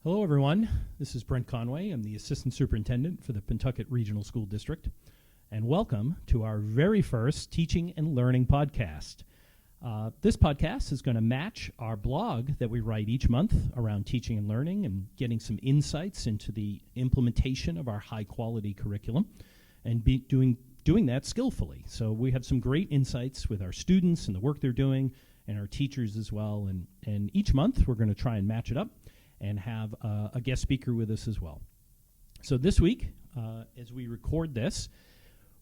Hello, everyone. This is Brent Conway. I'm the Assistant Superintendent for the Pentucket Regional School District. And welcome to our very first Teaching and Learning podcast. This podcast is going to match our blog that we write each month around teaching and learning and getting some insights into the implementation of our high-quality curriculum and doing that skillfully. So we have some great insights with our students and the work they're doing and our teachers as well. And each month we're going to try and match it up and have a guest speaker with us as well. So this week, as we record this,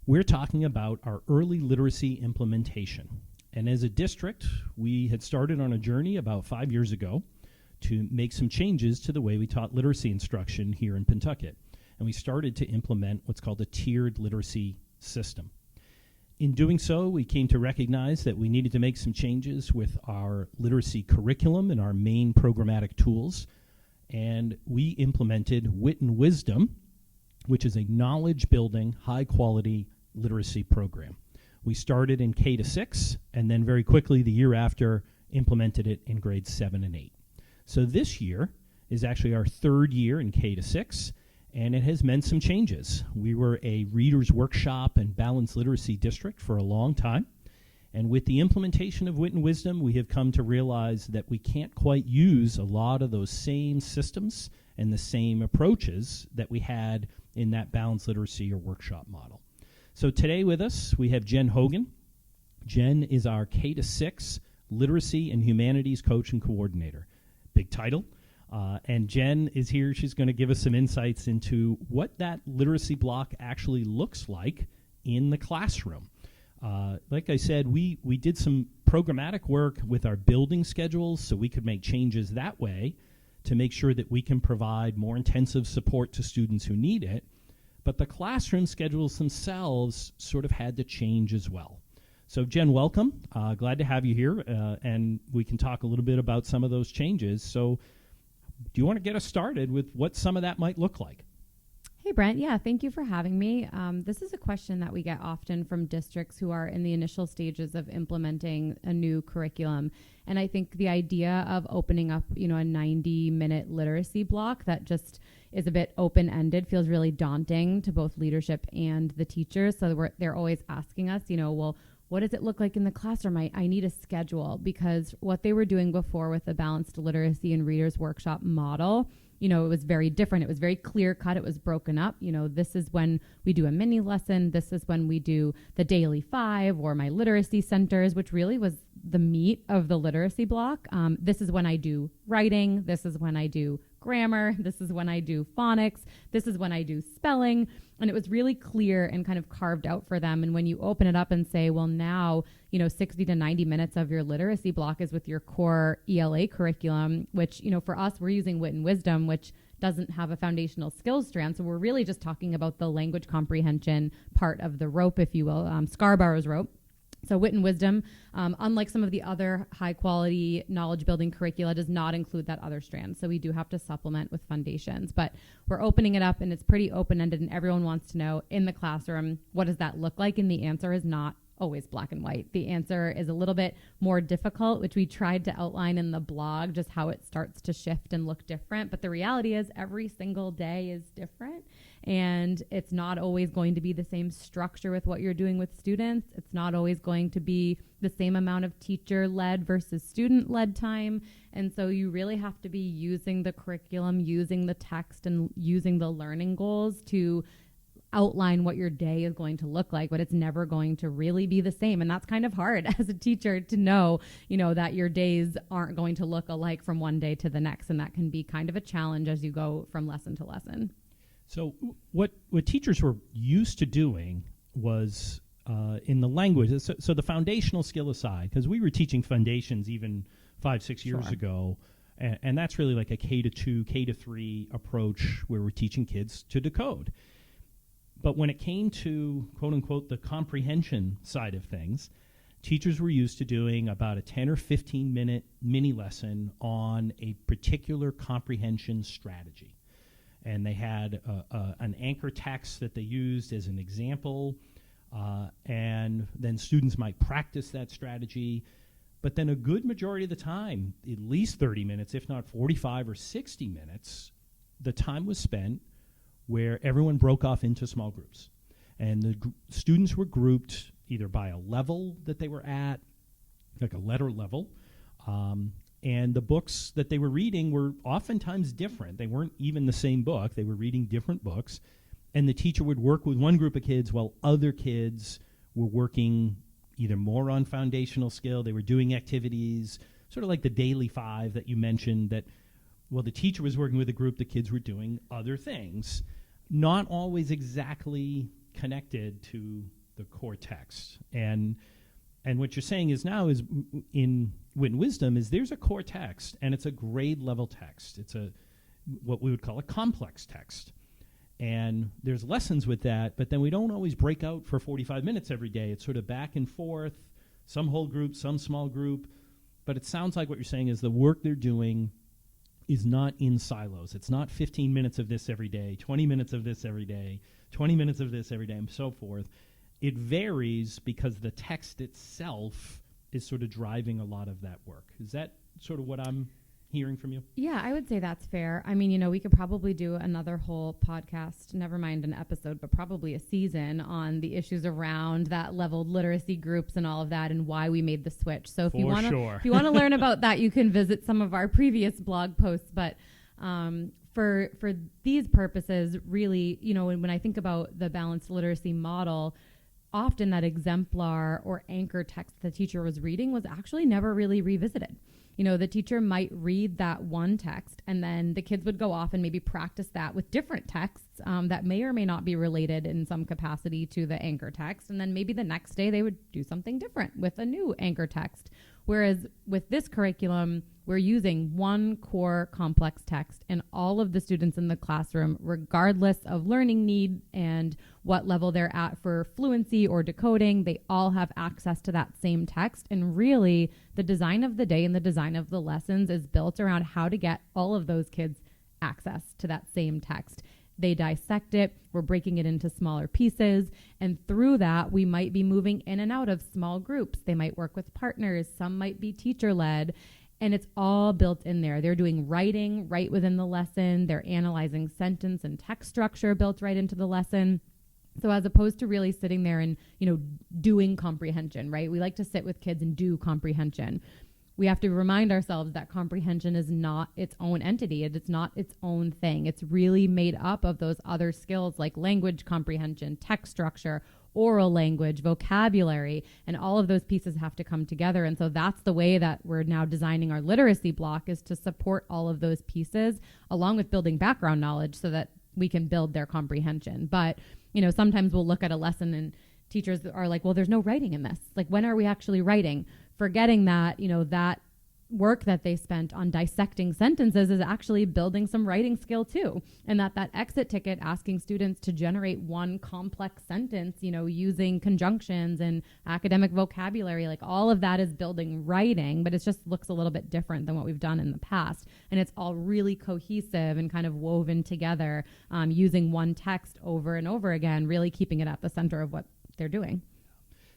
we're talking about our early literacy implementation. And as a district, we had started on a journey about 5 years ago to make some changes to the way we taught literacy instruction here in Pentucket. And we started to implement what's called a tiered literacy system. In doing so, we came to recognize that we needed to make some changes with our literacy curriculum and our main programmatic tools. And we implemented Wit and Wisdom, which is a knowledge-building, high-quality literacy program. We started in K to 6, and then very quickly the year after implemented it in grades 7 and 8. So this year is actually our third year in K to 6, and it has meant some changes. We were a readers workshop and balanced literacy district for a long time. And with the implementation of Wit and Wisdom, we have come to realize that we can't quite use a lot of those same systems and the same approaches that we had in that balanced literacy or workshop model. So today with us, we have Jen Hogan. Jen is our K-6 Literacy and Humanities Coach and Coordinator. Big title. And Jen is here. She's going to give us some insights into what that literacy block actually looks like in the classroom. Like I said, we did some programmatic work with our building schedules so we could make changes that way to make sure that we can provide more intensive support to students who need it. But the classroom schedules themselves sort of had to change as well. So Jen, welcome. Glad to have you here, and we can talk a little bit about some of those changes. So do you want to get us started with what some of that might look like? Hey, Brent. Yeah, thank you for having me. This is a question that we get often from districts who are in the initial stages of implementing a new curriculum. And I think the idea of opening up, a 90-minute literacy block that just is a bit open-ended feels really daunting to both leadership and the teachers. So they're always asking us, well, what does it look like in the classroom? I need a schedule, because what they were doing before with the balanced literacy and readers workshop model, it was very different. It was very clear cut. It was broken up. This is when we do a mini lesson. This is when we do the daily 5 or my literacy centers, which really was the meat of the literacy block. This is when I do writing. This is when I do grammar. This is when I do phonics. This is when I do spelling. And it was really clear and kind of carved out for them. And when you open it up and say, well, now, 60 to 90 minutes of your literacy block is with your core ELA curriculum, which, for us, we're using Wit and Wisdom, which doesn't have a foundational skills strand. So we're really just talking about the language comprehension part of the rope, if you will, Scarborough's rope. So Wit and Wisdom, unlike some of the other high-quality knowledge-building curricula, does not include that other strand. So we do have to supplement with foundations. But we're opening it up, and it's pretty open-ended, and everyone wants to know, in the classroom, what does that look like? And the answer is not always black and white. The answer is a little bit more difficult, which we tried to outline in the blog, just how it starts to shift and look different. But the reality is every single day is different, and it's not always going to be the same structure with what you're doing with students. It's not always going to be the same amount of teacher-led versus student-led time. And so you really have to be using the curriculum, using the text, and using the learning goals to outline what your day is going to look like, but it's never going to really be the same. And that's kind of hard as a teacher to know, that your days aren't going to look alike from one day to the next. And that can be kind of a challenge as you go from lesson to lesson. So what teachers were used to doing was in the language, so the foundational skill aside, because we were teaching foundations even 5-6 years ago, and that's really like a K-2, K-3 approach where we're teaching kids to decode. But when it came to, quote unquote, the comprehension side of things, teachers were used to doing about a 10 or 15 minute mini lesson on a particular comprehension strategy. And they had an anchor text that they used as an example, and then students might practice that strategy. But then a good majority of the time, at least 30 minutes, if not 45 or 60 minutes, the time was spent where everyone broke off into small groups. And the students were grouped either by a level that they were at, like a letter level, and the books that they were reading were oftentimes different. They weren't even the same book. They were reading different books. And the teacher would work with one group of kids while other kids were working either more on foundational skill. They were doing activities, sort of like the daily 5 that you mentioned, that, well, the teacher was working with a group, the kids were doing other things, not always exactly connected to the core text. And what you're saying is now is in Wit and Wisdom is there's a core text, and it's a grade level text. It's what we would call a complex text. And there's lessons with that, but then we don't always break out for 45 minutes every day. It's sort of back and forth, some whole group, some small group. But it sounds like what you're saying is the work they're doing is not in silos. It's not 15 minutes of this every day, 20 minutes of this every day, 20 minutes of this every day, and so forth. It varies because the text itself is sort of driving a lot of that work. Is that sort of what I'm hearing from you? Yeah, I would say that's fair. I mean, we could probably do another whole podcast, never mind an episode, but probably a season on the issues around that leveled literacy groups and all of that and why we made the switch. So if you want to learn about that, you can visit some of our previous blog posts. But for these purposes, really, when I think about the balanced literacy model, often that exemplar or anchor text the teacher was reading was actually never really revisited. The teacher might read that one text, and then the kids would go off and maybe practice that with different texts that may or may not be related in some capacity to the anchor text. And then maybe the next day they would do something different with a new anchor text. Whereas with this curriculum, we're using one core complex text, and all of the students in the classroom, regardless of learning need and what level they're at for fluency or decoding, they all have access to that same text. And really, the design of the day and the design of the lessons is built around how to get all of those kids access to that same text. They dissect it, we're breaking it into smaller pieces, and through that, we might be moving in and out of small groups. They might work with partners, some might be teacher-led, and it's all built in there. They're doing writing right within the lesson, they're analyzing sentence and text structure built right into the lesson. So as opposed to really sitting there and, doing comprehension, right? We like to sit with kids and do comprehension. We have to remind ourselves that comprehension is not its own entity. It's not its own thing. It's really made up of those other skills like language comprehension, text structure, oral language, vocabulary, and all of those pieces have to come together. And so that's the way that we're now designing our literacy block, is to support all of those pieces along with building background knowledge so that we can build their comprehension. But, sometimes we'll look at a lesson and teachers are like, well, there's no writing in this. Like, when are we actually writing? Forgetting that, that work that they spent on dissecting sentences is actually building some writing skill too. And that exit ticket asking students to generate one complex sentence, using conjunctions and academic vocabulary, like all of that is building writing, but it just looks a little bit different than what we've done in the past. And it's all really cohesive and kind of woven together, using one text over and over again, really keeping it at the center of what they're doing.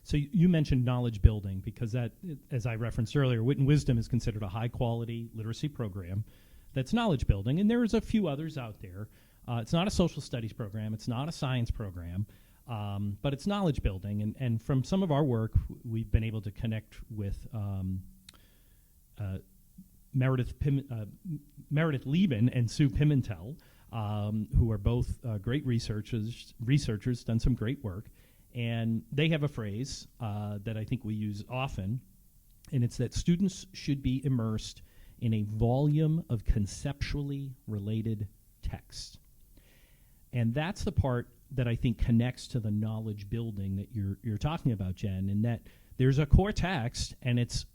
So you mentioned knowledge building because that, as I referenced earlier, Wit and Wisdom is considered a high-quality literacy program that's knowledge building, and there's a few others out there. It's not a social studies program. It's not a science program, but it's knowledge building. And from some of our work, we've been able to connect with Meredith Lieben and Sue Pimentel, who are both great researchers, done some great work. And they have a phrase that I think we use often, and it's that students should be immersed in a volume of conceptually related text. And that's the part that I think connects to the knowledge building that you're talking about, Jen, in that there's a core text and it's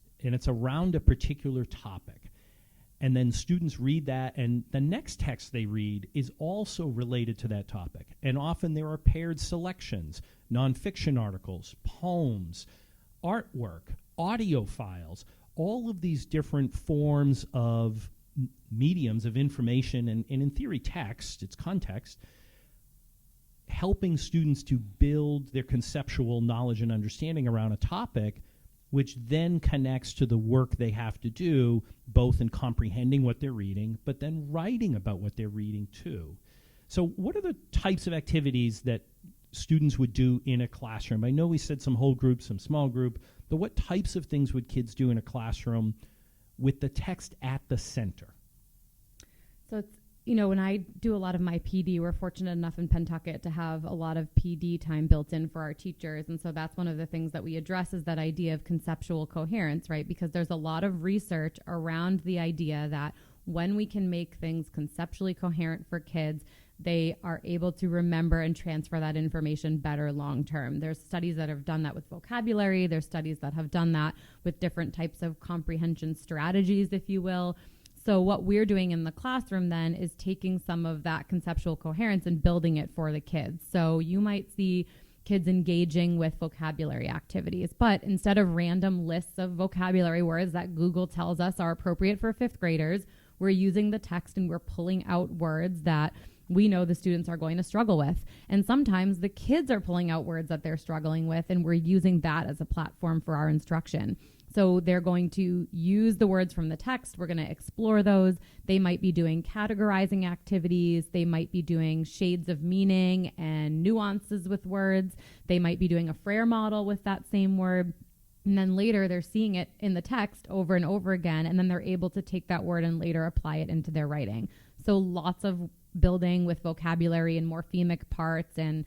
around a particular topic. And then students read that, and the next text they read is also related to that topic. And often there are paired selections, nonfiction articles, poems, artwork, audio files, all of these different forms of mediums of information, and in theory text, it's context, helping students to build their conceptual knowledge and understanding around a topic which then connects to the work they have to do, both in comprehending what they're reading, but then writing about what they're reading too. So what are the types of activities that students would do in a classroom? I know we said some whole group, some small group, but what types of things would kids do in a classroom with the text at the center? So it's, when I do a lot of my PD, we're fortunate enough in Pentucket to have a lot of PD time built in for our teachers. And so that's one of the things that we address is that idea of conceptual coherence, right? Because there's a lot of research around the idea that when we can make things conceptually coherent for kids, they are able to remember and transfer that information better long term. There's studies that have done that with vocabulary. There's studies that have done that with different types of comprehension strategies, if you will. So what we're doing in the classroom then is taking some of that conceptual coherence and building it for the kids. So you might see kids engaging with vocabulary activities, but instead of random lists of vocabulary words that Google tells us are appropriate for fifth graders, we're using the text and we're pulling out words that we know the students are going to struggle with. And sometimes the kids are pulling out words that they're struggling with, and we're using that as a platform for our instruction. So they're going to use the words from the text. We're going to explore those. They might be doing categorizing activities. They might be doing shades of meaning and nuances with words. They might be doing a Frere model with that same word. And then later they're seeing it in the text over and over again, and then they're able to take that word and later apply it into their writing. So lots of building with vocabulary and morphemic parts and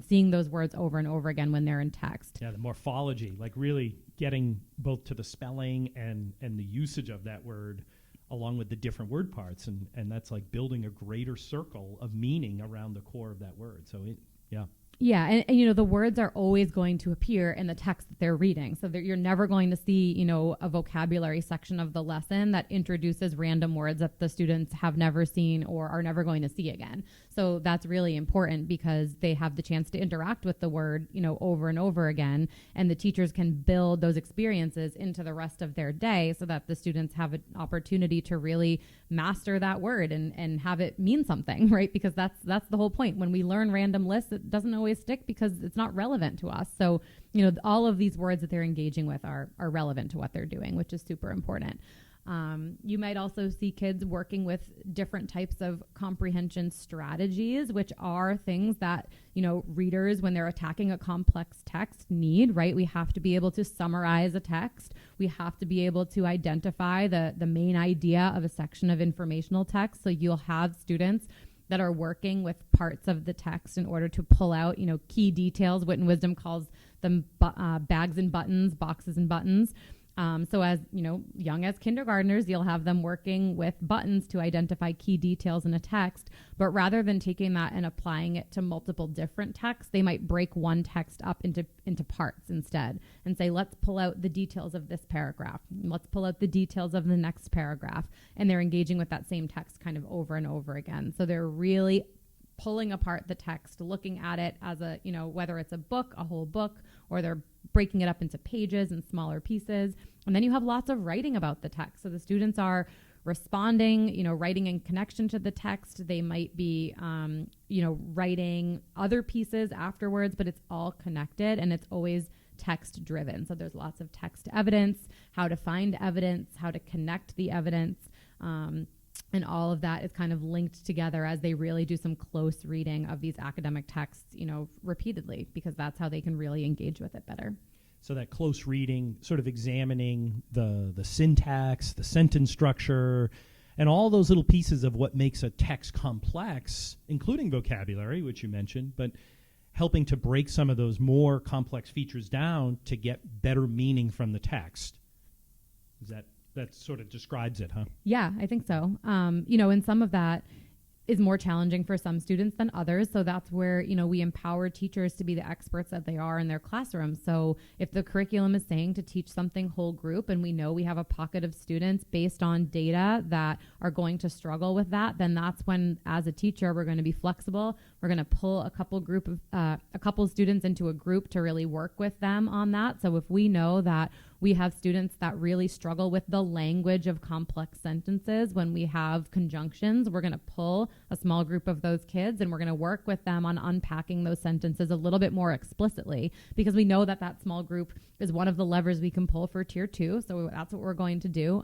seeing those words over and over again when they're in text. Yeah, the morphology, like really getting both to the spelling and the usage of that word along with the different word parts. And that's like building a greater circle of meaning around the core of that word. So, yeah. Yeah, and the words are always going to appear in the text that they're reading. So you're never going to see, a vocabulary section of the lesson that introduces random words that the students have never seen or are never going to see again. So that's really important because they have the chance to interact with the word, over and over again, and the teachers can build those experiences into the rest of their day so that the students have an opportunity to really master that word and have it mean something, right? Because that's the whole point. When we learn random lists, it doesn't always stick because it's not relevant to us. So, all of these words that they're engaging with are relevant to what they're doing, which is super important. You might also see kids working with different types of comprehension strategies, which are things that, readers, when they're attacking a complex text, need, right? We have to be able to summarize a text. We have to be able to identify the main idea of a section of informational text. So you'll have students that are working with parts of the text in order to pull out, key details. Wit and Wisdom calls them bags and buttons, boxes and buttons. So as, young as kindergartners, you'll have them working with buttons to identify key details in a text. But rather than taking that and applying it to multiple different texts, they might break one text up into parts instead and say, let's pull out the details of this paragraph. Let's pull out the details of the next paragraph. And they're engaging with that same text kind of over and over again. So they're really pulling apart the text, looking at it as a, whether it's a book, a whole book, or they're breaking it up into pages and smaller pieces. And then you have lots of writing about the text. So the students are responding, writing in connection to the text. They might be, writing other pieces afterwards, but it's all connected and it's always text driven. So there's lots of text evidence, how to find evidence, how to connect the evidence. And all of that is kind of linked together as they really do some close reading of these academic texts, repeatedly, because that's how they can really engage with it better. So that close reading, sort of examining the syntax, the sentence structure, and all those little pieces of what makes a text complex, including vocabulary, which you mentioned, but helping to break some of those more complex features down to get better meaning from the text. That sort of describes it, huh? Yeah, I think so. And some of that is more challenging for some students than others. So that's where, we empower teachers to be the experts that they are in their classroom. So if the curriculum is saying to teach something whole group, and we know we have a pocket of students based on data that are going to struggle with that, then that's when, as a teacher, we're going to be flexible. We're going to pull a couple students into a group to really work with them on that. So if we know that we have students that really struggle with the language of complex sentences. When we have conjunctions, we're going to pull a small group of those kids and we're going to work with them on unpacking those sentences a little bit more explicitly, because we know that that small group is one of the levers we can pull for tier 2. So that's what we're going to do.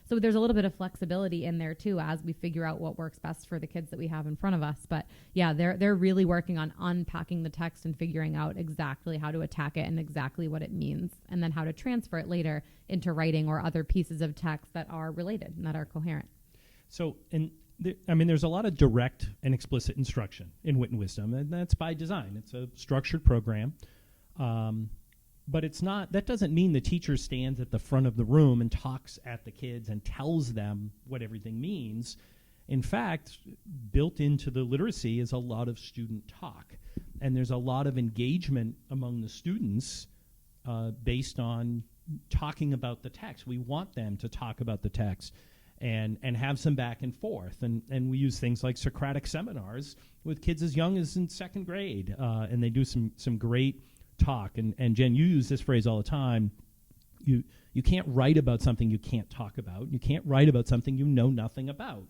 So there's a little bit of flexibility in there too, as we figure out what works best for the kids that we have in front of us. But yeah, they're really working on unpacking the text and figuring out exactly how to attack it and exactly what it means, and then how to transfer it later into writing or other pieces of text that are related and that are coherent. So, there's a lot of direct and explicit instruction in Wit and Wisdom, and that's by design. It's a structured program. But that doesn't mean the teacher stands at the front of the room and talks at the kids and tells them what everything means. In fact, built into the literacy is a lot of student talk. And there's a lot of engagement among the students based on talking about the text. We want them to talk about the text and have some back and forth. And we use things like Socratic seminars with kids as young as in second grade. And they do some great talk. And Jen, you use this phrase all the time. You can't write about something you can't talk about. You can't write about something you know nothing about.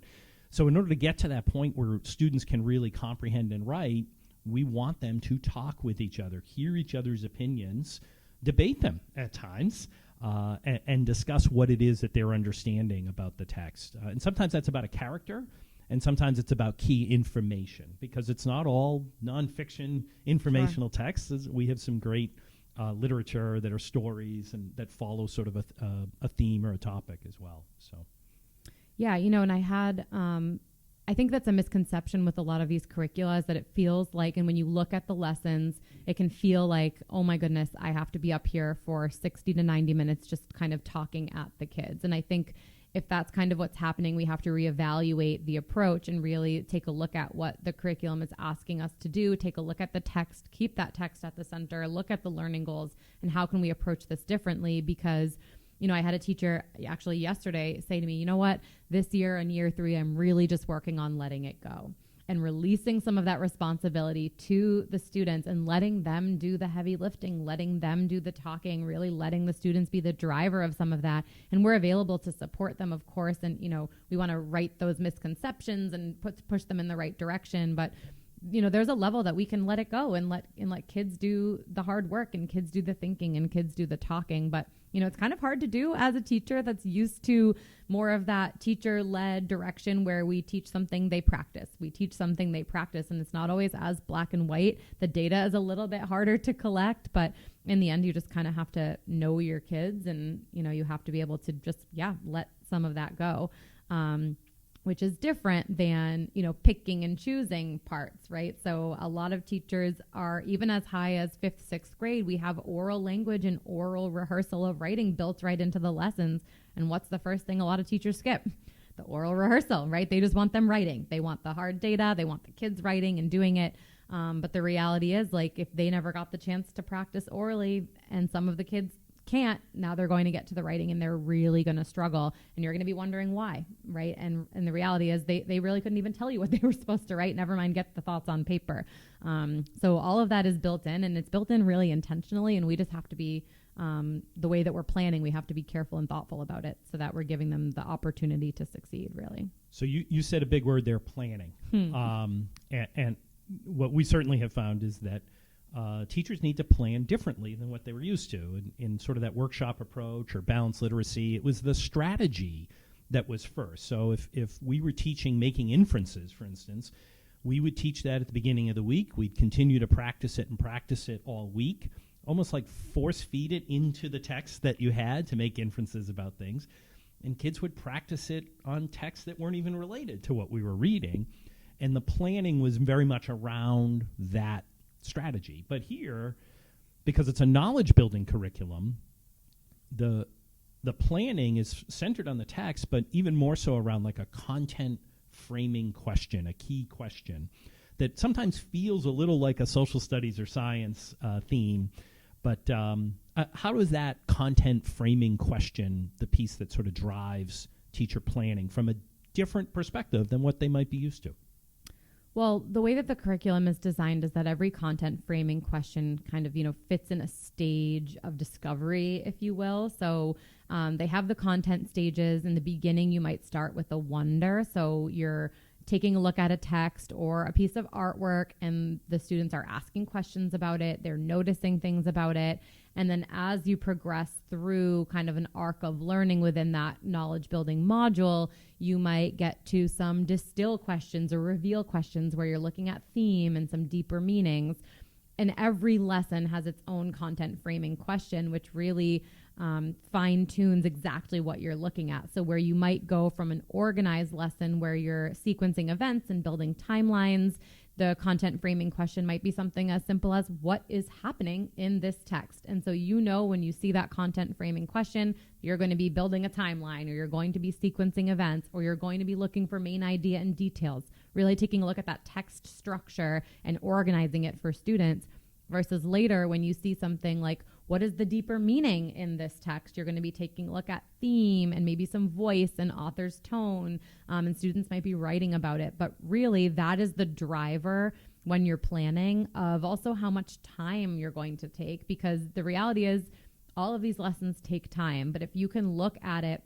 So in order to get to that point where students can really comprehend and write, we want them to talk with each other, hear each other's opinions, debate them at times, and discuss what it is that they're understanding about the text. And sometimes that's about a character, and sometimes it's about key information, because it's not all nonfiction informational texts. We have some great literature that are stories and that follow sort of a theme or a topic as well. So, yeah, and I think that's a misconception with a lot of these curricula, is that it feels like, and when you look at the lessons, it can feel like, oh my goodness, I have to be up here for 60 to 90 minutes just kind of talking at the kids. And I think if that's kind of what's happening, we have to reevaluate the approach and really take a look at what the curriculum is asking us to do, take a look at the text, keep that text at the center, look at the learning goals, and how can we approach this differently? Because I had a teacher actually yesterday say to me, you know what, this year in year 3, I'm really just working on letting it go and releasing some of that responsibility to the students and letting them do the heavy lifting, letting them do the talking, really letting the students be the driver of some of that. And we're available to support them, of course. And, we want to right those misconceptions and push them in the right direction. But there's a level that we can let it go and let kids do the hard work, and kids do the thinking, and kids do the talking. But it's kind of hard to do as a teacher that's used to more of that teacher-led direction where we teach something, they practice. We teach something, they practice, and it's not always as black and white. The data is a little bit harder to collect, but in the end, you just kind of have to know your kids, and you have to be able to just let some of that go. Which is different than, picking and choosing parts, right? So a lot of teachers are, even as high as 5th, 6th grade, we have oral language and oral rehearsal of writing built right into the lessons. And what's the first thing a lot of teachers skip? The oral rehearsal, right? They just want them writing. They want the hard data. They want the kids writing and doing it. But the reality is, if they never got the chance to practice orally, and some of the kids can't, now they're going to get to the writing and they're really going to struggle, and you're going to be wondering why, right? And the reality is they really couldn't even tell you what they were supposed to write, never mind get the thoughts on paper. So all of that is built in, and it's built in really intentionally, and we just have to be the way that we're planning, we have to be careful and thoughtful about it so that we're giving them the opportunity to succeed, really. So you said a big word there, planning. And what we certainly have found is that teachers need to plan differently than what they were used to in sort of that workshop approach or balanced literacy. It was the strategy that was first. So if we were teaching making inferences, for instance, we would teach that at the beginning of the week. We'd continue to practice it all week, almost like force feed it into the text that you had to make inferences about things. And kids would practice it on texts that weren't even related to what we were reading. And the planning was very much around that strategy. But here, because it's a knowledge building curriculum, the planning is centered on the text, but even more so around like a content framing question, a key question that sometimes feels a little like a social studies or science theme. But how is that content framing question the piece that sort of drives teacher planning from a different perspective than what they might be used to? Well, the way that the curriculum is designed is that every content framing question kind of, fits in a stage of discovery, if you will. So they have the content stages. In the beginning, you might start with a wonder. So you're taking a look at a text or a piece of artwork, and the students are asking questions about it. They're noticing things about it. And then as you progress through kind of an arc of learning within that knowledge building module, you might get to some distill questions or reveal questions where you're looking at theme and some deeper meanings. And every lesson has its own content framing question, which really fine tunes exactly what you're looking at. So where you might go from an organized lesson where you're sequencing events and building timelines, the content framing question might be something as simple as what is happening in this text. And so when you see that content framing question, you're going to be building a timeline, or you're going to be sequencing events, or you're going to be looking for main idea and details, really taking a look at that text structure and organizing it for students. Versus later, when you see something like, what is the deeper meaning in this text? You're going to be taking a look at theme and maybe some voice and author's tone, and students might be writing about it. But really, that is the driver when you're planning of also how much time you're going to take, because the reality is all of these lessons take time. But if you can look at it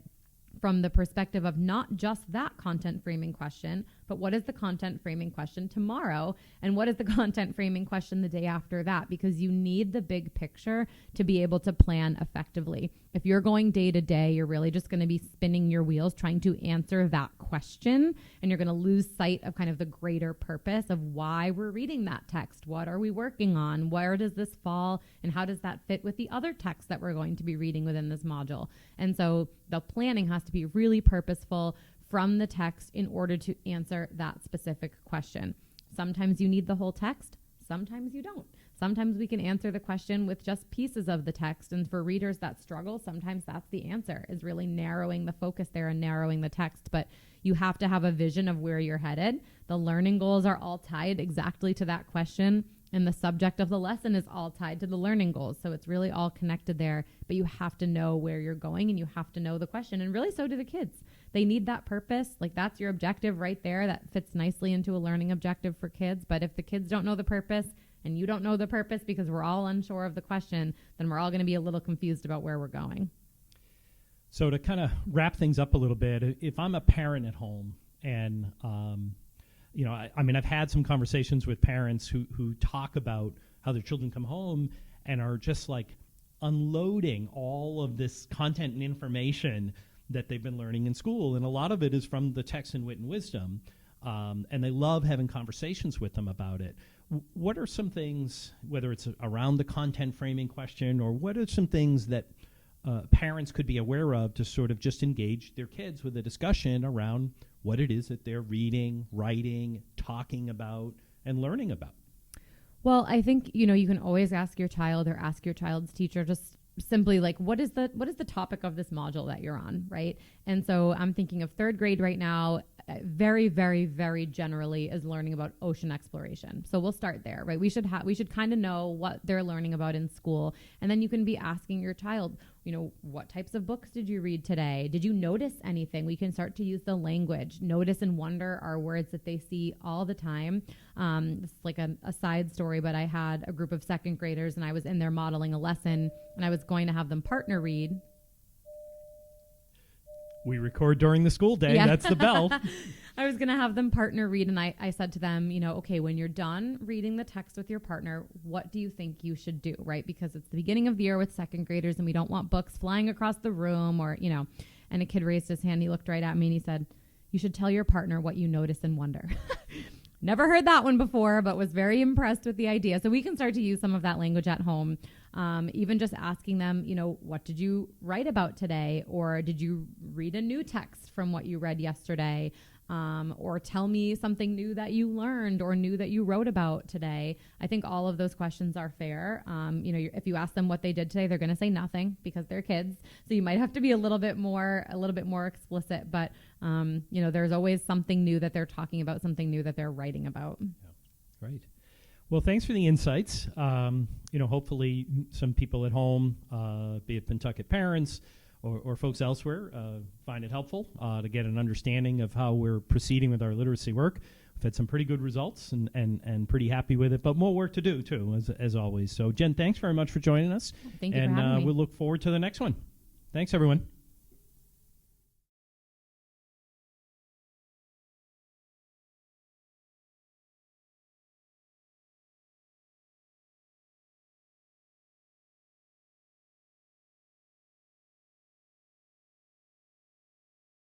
from the perspective of not just that content framing question, but what is the content framing question tomorrow? And what is the content framing question the day after that? Because you need the big picture to be able to plan effectively. If you're going day to day, you're really just going to be spinning your wheels trying to answer that question. And you're going to lose sight of kind of the greater purpose of why we're reading that text. What are we working on? Where does this fall? And how does that fit with the other text that we're going to be reading within this module? And so the planning has to be really purposeful from the text in order to answer that specific question. Sometimes you need the whole text, sometimes you don't. Sometimes we can answer the question with just pieces of the text, and for readers that struggle, sometimes that's the answer, is really narrowing the focus there and narrowing the text. But you have to have a vision of where you're headed. The learning goals are all tied exactly to that question, and the subject of the lesson is all tied to the learning goals. So it's really all connected there, but you have to know where you're going, and you have to know the question. And really, so do the kids. They need that purpose. Like, that's your objective right there. That fits nicely into a learning objective for kids. But if the kids don't know the purpose and you don't know the purpose because we're all unsure of the question, then we're all going to be a little confused about where we're going. So to kind of wrap things up a little bit, if I'm a parent at home and I've had some conversations with parents who talk about how their children come home and are just like unloading all of this content and information that they've been learning in school. And a lot of it is from the text and wit and wisdom. And they love having conversations with them about it. What are some things, whether it's around the content framing question, or what are some things that parents could be aware of to sort of just engage their kids with a discussion around what it is that they're reading, writing, talking about, and learning about? Well, I think, you can always ask your child or ask your child's teacher just simply like, what is the topic of this module that you're on, right? And so I'm thinking of third grade right now, very, very, very generally is learning about ocean exploration. So we'll start there, right? We should kind of know what they're learning about in school. And then you can be asking your child, what types of books did you read today? Did you notice anything? We can start to use the language. Notice and wonder are words that they see all the time. This is like a side story, but I had a group of second graders and I was in there modeling a lesson and I was going to have them partner read. We record during the school day. Yeah. That's the bell. I was going to have them partner read. And I said to them, okay, when you're done reading the text with your partner, what do you think you should do? Right. Because it's the beginning of the year with second graders and we don't want books flying across the room and a kid raised his hand. He looked right at me and he said, you should tell your partner what you notice and wonder. Never heard that one before, but was very impressed with the idea. So we can start to use some of that language at home. Even just asking them, what did you write about today? Or did you read a new text from what you read yesterday? Or tell me something new that you learned or new that you wrote about today. I think all of those questions are fair. If you ask them what they did today, they're going to say nothing because they're kids. So you might have to be a little bit more explicit. But there's always something new that they're talking about, something new that they're writing about. Yeah. Right. Well, thanks for the insights. Hopefully some people at home, be it Pentucket parents or folks elsewhere, find it helpful to get an understanding of how we're proceeding with our literacy work. We've had some pretty good results and pretty happy with it, but more work to do, too, as always. So, Jen, thanks very much for joining us. Thank you for having me. We'll look forward to the next one. Thanks, everyone.